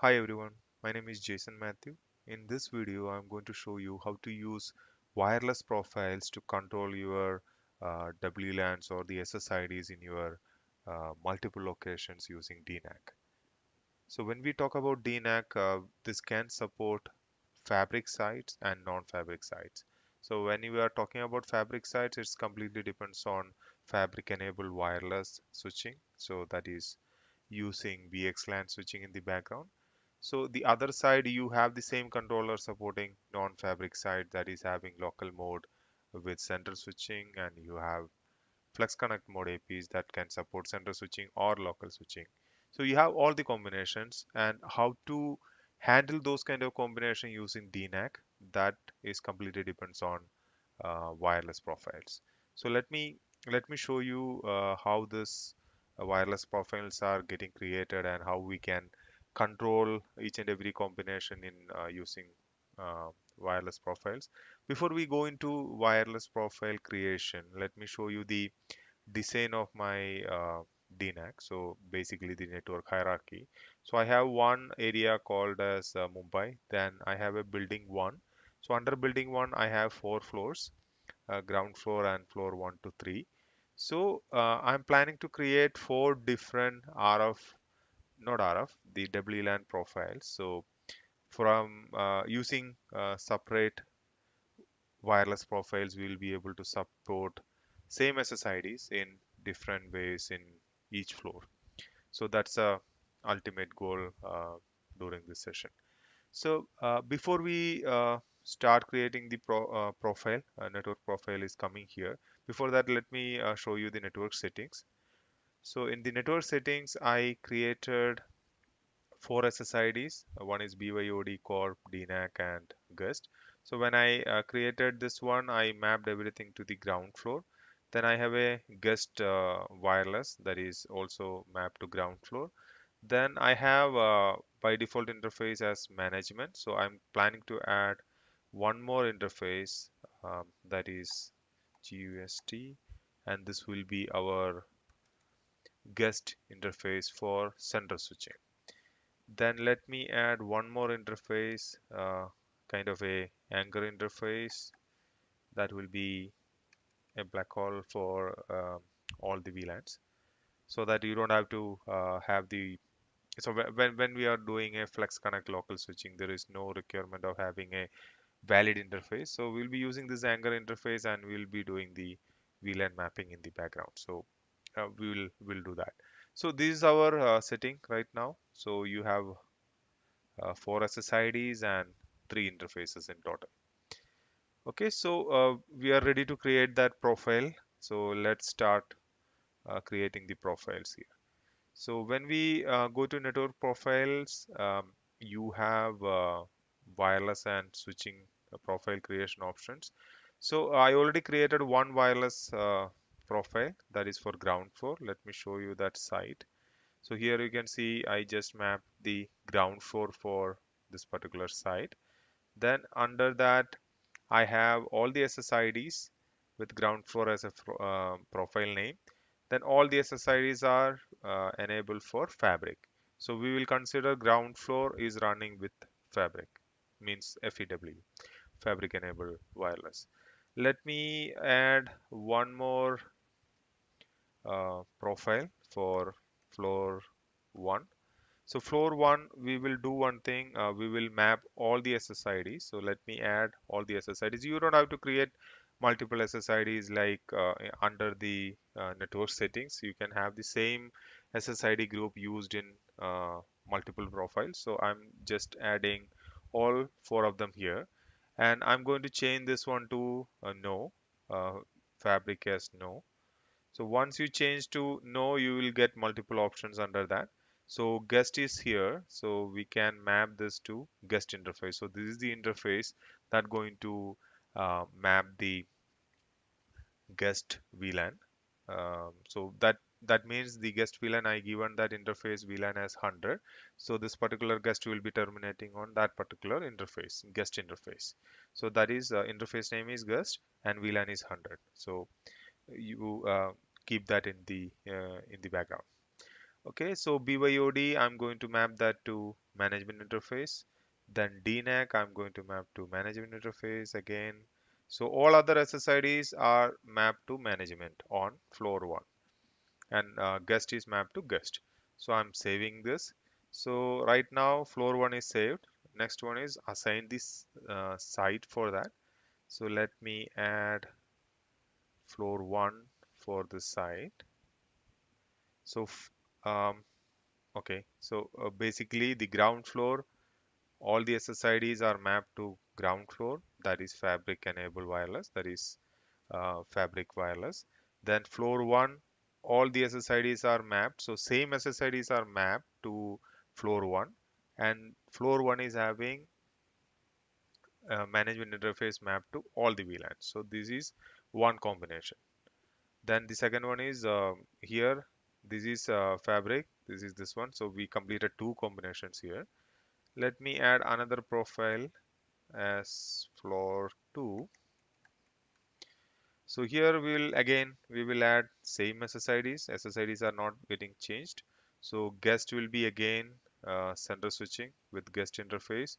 Hi everyone, my name is Jaison Mathew. In this video, I'm going to show you how to use wireless profiles to control your WLANs or the SSIDs in your multiple locations using DNAC. So when we talk about DNAC, this can support fabric sites and non-fabric sites. So when you are talking about fabric sites, it's completely depends on fabric-enabled wireless switching. So that is using VXLAN switching in the background. So the other side, you have the same controller supporting non-fabric side that is having local mode with center switching, and you have Flex Connect mode APs that can support center switching or local switching. So you have all the combinations and how to handle those kind of combination using DNAC. That is completely depends on wireless profiles. So let me show you how this wireless profiles are getting created and how we can control each and every combination in using uh, wireless profiles. Before we go into wireless profile creation, let me show you the design of my DNAC. So basically the network hierarchy. So I have one area called as Mumbai. Then I have a building one. So under building one, I have four floors, ground floor and floor 1 to 3. So I'm planning to create four different RF, not RF, the WLAN profiles. So from using separate wireless profiles, we will be able to support same SSIDs in different ways in each floor. So that's a ultimate goal during this session. So before we start creating the profile, network profile is coming here. Before that, let me show you the network settings. So in the network settings, I created four SSIDs. One is BYOD, Corp, DNAC, and Guest. So when I created this one, I mapped everything to the ground floor. Then I have a guest wireless that is also mapped to ground floor. Then I have by default interface as management. So I'm planning to add one more interface that is GUST, and this will be our guest interface for center switching. Then let me add one more interface, kind of a anchor interface that will be a black hole for all the VLANs, so that you don't have to have the so when we are doing a flex connect local switching, there is no requirement of having a valid interface. So we'll be using this anchor interface and we'll be doing the VLAN mapping in the background. So we'll do that. So this is our setting right now. So you have four SSIDs and three interfaces in total. Okay, so we are ready to create that profile. So let's start creating the profiles here. So when we go to network profiles, you have wireless and switching profile creation options. So I already created one wireless profile that is for ground floor. Let me show you that site. So here you can see I just mapped the ground floor for this particular site. Then under that, I have all the SSIDs with ground floor as a profile name. Then all the SSIDs are enabled for fabric. So we will consider ground floor is running with fabric, means FEW, fabric enabled wireless. Let me add one more profile for floor 1. So floor 1, we will do one thing. We will map all the SSIDs. So let me add all the SSIDs. You don't have to create multiple SSIDs like under the network settings. You can have the same SSID group used in multiple profiles. So I'm just adding all four of them here. And I'm going to change this one to no, fabric as no. So once you change to no, you will get multiple options under that. So guest is here, so we can map this to guest interface. So this is the interface that going to map the guest VLAN. So that means the guest VLAN I given that interface VLAN as 100. So this particular guest will be terminating on that particular interface, guest interface. So that is interface name is guest and VLAN is 100. So you keep that in the background. Okay, so BYOD, I'm going to map that to management interface. Then DNAC, I'm going to map to management interface again. So all other SSIDs are mapped to management on floor 1, and guest is mapped to guest. So I'm saving this. So right now floor 1 is saved. Next one is assign this site for that. So let me add floor 1 for this site. So okay, so basically the ground floor, all the SSIDs are mapped to ground floor, that is fabric enabled wireless, that is fabric wireless. Then floor 1, all the SSIDs are mapped, so same SSIDs are mapped to floor 1, and floor 1 is having management interface mapped to all the VLANs. So this is one combination. Then the second one is here, this is fabric, this is this one, so we completed two combinations here. Let me add another profile as floor 2. So here we will add same SSIDs. SSIDs are not getting changed. So guest will be again center switching with guest interface,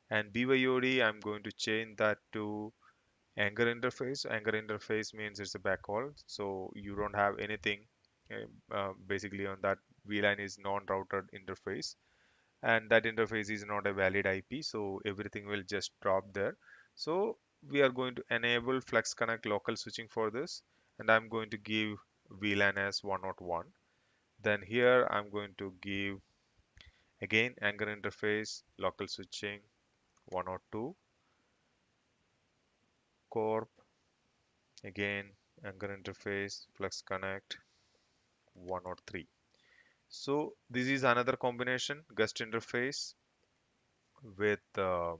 and BYOD I'm going to change that to Anchor interface. Anchor interface means it's a backhaul, so you don't have anything basically on that. VLAN is non-routed interface, and that interface is not a valid IP, so everything will just drop there. So we are going to enable Flex Connect local switching for this, and I'm going to give VLAN as 101. Then here I'm going to give again Anchor interface local switching 102, Corp again Anchor interface Flex Connect 103. So this is another combination guest interface with the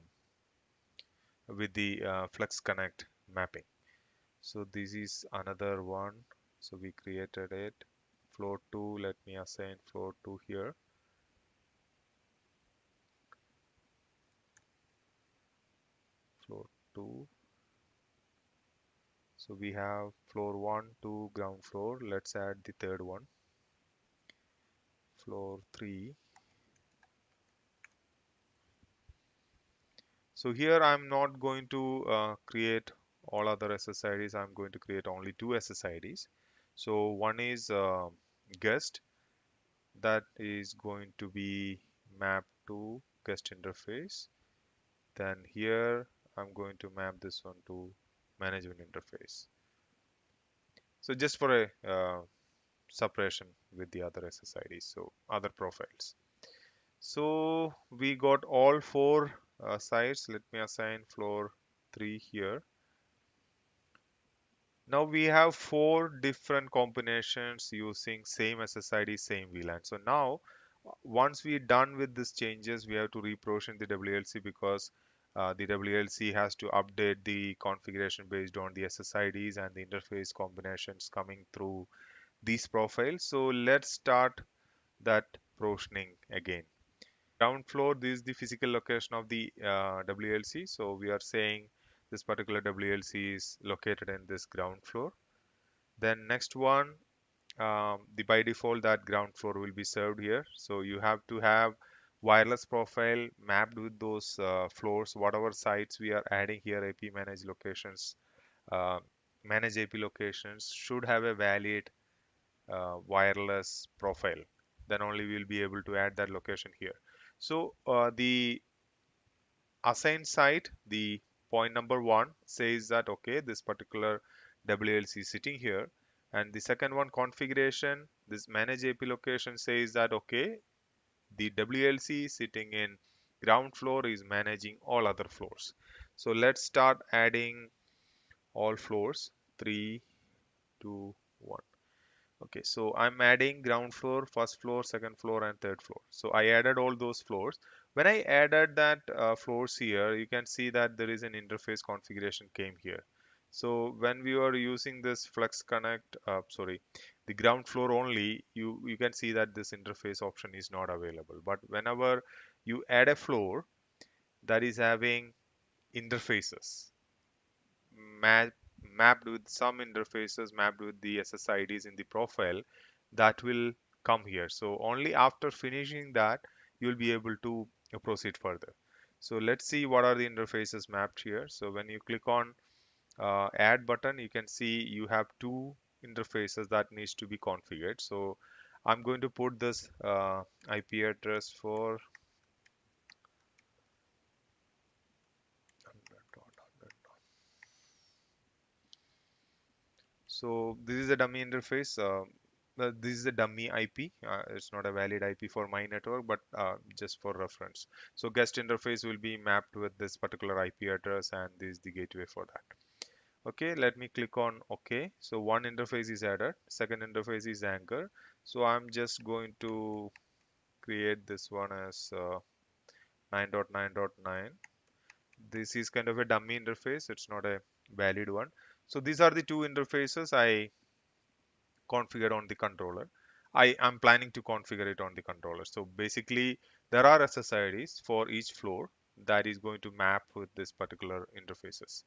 Flex Connect mapping. So this is another one. So we created it. Floor 2, let me assign floor 2 here. Floor 2. So we have floor 1 to ground floor. Let's add the third one. Floor 3. So here I'm not going to create all other SSIDs. I'm going to create only two SSIDs. So one is guest, that is going to be mapped to guest interface. Then here I'm going to map this one to management interface. So just for a separation with the other SSIDs, so other profiles. So we got all four sites. Let me assign floor 3 here. Now we have four different combinations using same SSID, same VLAN. So now once we're done with these changes, we have to reprovision the WLC, because the WLC has to update the configuration based on the SSIDs and the interface combinations coming through these profiles. So let's start that provisioning again. Ground floor, this is the physical location of the WLC. So we are saying this particular WLC is located in this ground floor. Then next one, the by default that ground floor will be served here. So you have to have wireless profile mapped with those floors. Whatever sites we are adding here, AP manage locations, uh, manage AP locations should have a valid wireless profile. Then only we'll be able to add that location here. So the assigned site, the point number 1 says that okay, this particular WLC is sitting here, and the second one configuration, this manage AP location says that okay, the WLC sitting in ground floor is managing all other floors. So let's start adding all floors. 3 2 1. Okay, so I'm adding ground floor, first floor, second floor, and third floor. So I added all those floors. When I added that floors here, you can see that there is an interface configuration came here. So when we were using this Flex Connect, sorry, the ground floor only, you can see that this interface option is not available. But whenever you add a floor that is having interfaces, map, mapped with some interfaces, mapped with the SSIDs in the profile, that will come here. So only after finishing that, you'll be able to proceed further. So let's see what are the interfaces mapped here. So when you click on add button, you can see you have two interfaces that needs to be configured. So I'm going to put this IP address for 100. So this is a dummy interface. This is a dummy IP. It's not a valid IP for my network, but just for reference. So guest interface will be mapped with this particular IP address, and this is the gateway for that. Okay, let me click on OK. So one interface is added. Second interface is anchor. So I'm just going to create this one as 9.9.9. This is kind of a dummy interface. It's not a valid one. So these are the two interfaces I configured on the controller. I am planning to configure it on the controller. So basically, there are SSIDs for each floor that is going to map with this particular interfaces.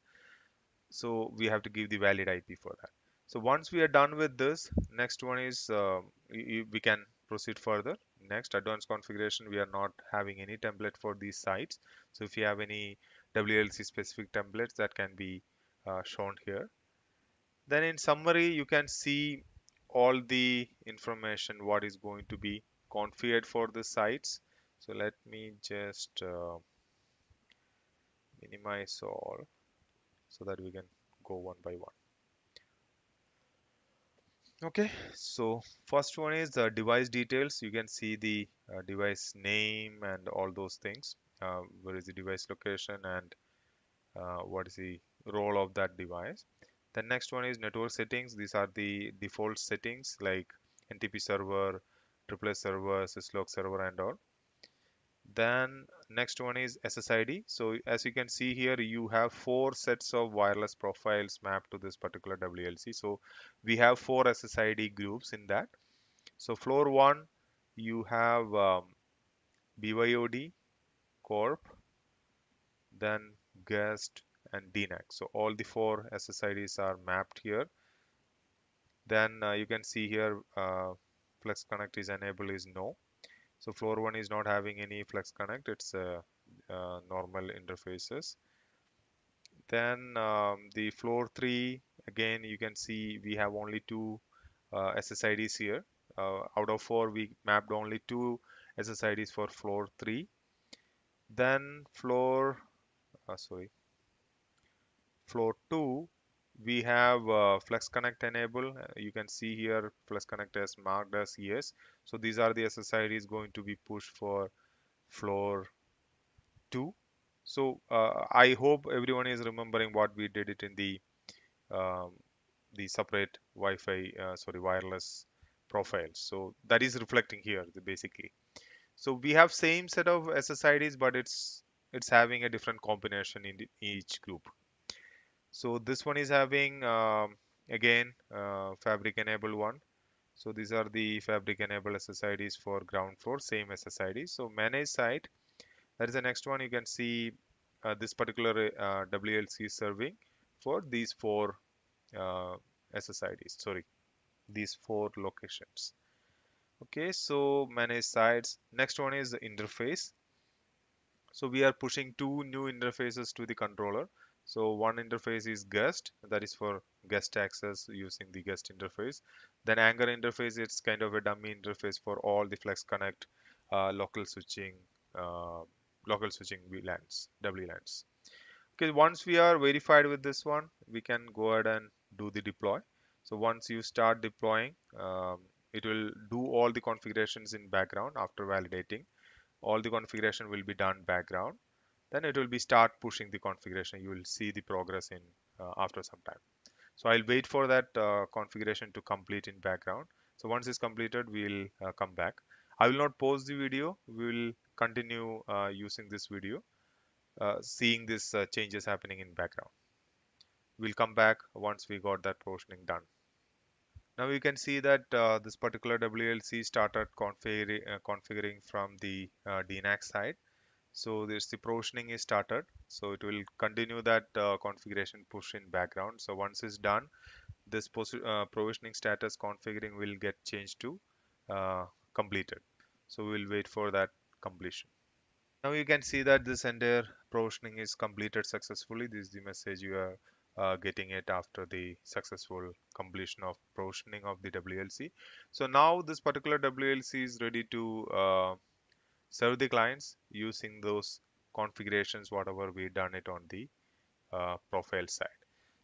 So we have to give the valid IP for that. So once we are done with this, next one is we can proceed further. Next, advanced configuration. We are not having any template for these sites. So if you have any WLC specific templates, that can be shown here. Then in summary, you can see all the information what is going to be configured for the sites. So let me just minimize all so that we can go one by one. Okay, so first one is the device details. You can see the device name and all those things. Where is the device location and what is the role of that device. The next one is network settings. These are the default settings like NTP server, AAA server, syslog server and all. Then next one is SSID. So as you can see here, you have four sets of wireless profiles mapped to this particular WLC. So we have four SSID groups in that. So floor one, you have BYOD, Corp, then guest and DNAC. So all the four SSIDs are mapped here. Then you can see here Flex Connect is enabled is no. So floor one is not having any Flex Connect. It's normal interfaces. Then the floor three, again you can see we have only two SSIDs here. Out of four, we mapped only two SSIDs for floor three. Then floor 2, we have Flex Connect enable. You can see here Flex Connect is marked as yes. So these are the SSIDs going to be pushed for floor 2. So I hope everyone is remembering what we did it in um, the separate Wi-Fi, wireless profiles. So that is reflecting here basically. So we have same set of SSIDs, but it's having a different combination in each group. So this one is having again fabric enabled one. So these are the fabric enabled SSIDs for ground floor, same SSID. So manage site, that is the next one. You can see this particular WLC is serving for these four SSIDs. Sorry, these four locations. Okay, so manage sites. Next one is the interface. So we are pushing two new interfaces to the controller. So one interface is guest, that is for guest access using the guest interface. Then anchor interface, it's kind of a dummy interface for all the Flex Connect local switching, uh, VLANs, WLANs. Okay, once we are verified with this one, we can go ahead and do the deploy. So once you start deploying, it will do all the configurations in background after validating. All the configuration will be done background. Then it will be start pushing the configuration. You will see the progress in after some time. So I'll wait for that configuration to complete in background. So once it's completed, we'll come back. I will not pause the video. We will continue using this video, seeing these changes happening in background. We'll come back once we got that portioning done. Now you can see that this particular WLC started configuring from the DNAC side. So this the provisioning is started. So it will continue that configuration push in background. So once it's done, this provisioning status configuring will get changed to completed. So we'll wait for that completion. Now you can see that this entire provisioning is completed successfully. This is the message you are getting it after the successful completion of provisioning of the WLC. So now this particular WLC is ready to serve the clients using those configurations, whatever we done it on the profile side.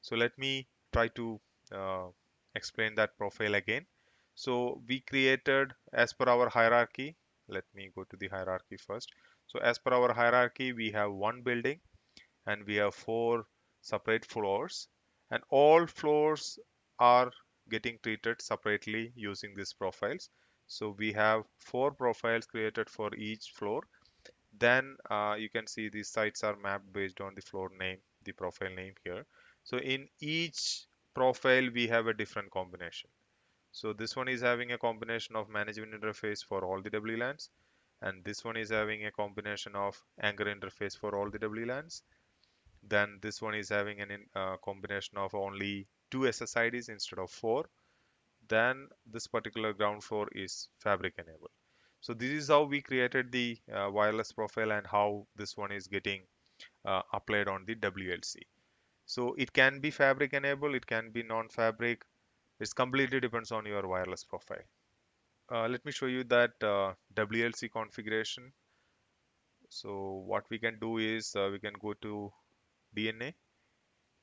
So let me try to uh, explain that profile again. So we created as per our hierarchy. Let me go to the hierarchy first. So as per our hierarchy, we have one building and we have four separate floors, and all floors are getting treated separately using these profiles. So we have four profiles created for each floor. Then you can see these sites are mapped based on the floor name, the profile name here. So in each profile, we have a different combination. So this one is having a combination of management interface for all the WLANs, and this one is having a combination of Anchor interface for all the WLANs. Then this one is having a combination of only two SSIDs instead of four. Then this particular ground floor is fabric enabled. So this is how we created the wireless profile and how this one is getting applied on the WLC. So it can be fabric enabled, it can be non-fabric. It completely depends on your wireless profile. Let me show you that WLC configuration. So what we can do is we can go to DNA,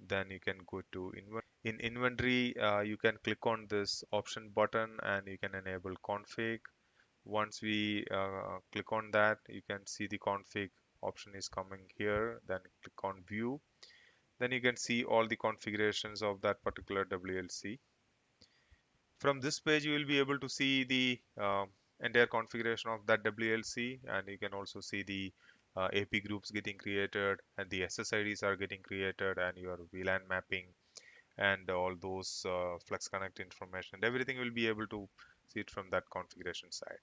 then you can go to inventory. In inventory, you can click on this option button and you can enable config. Once we click on that, you can see the config option is coming here. Then click on view. Then you can see all the configurations of that particular WLC. From this page, you will be able to see the entire configuration of that WLC, and you can also see the AP groups getting created and the SSIDs are getting created and your VLAN mapping and all those Flex Connect information. Everything will be able to see it from that configuration side.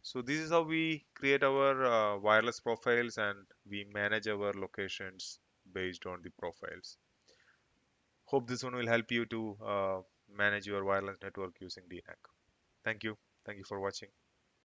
So this is how we create our wireless profiles and we manage our locations based on the profiles. Hope this one will help you to manage your wireless network using DNAC. Thank you. Thank you for watching.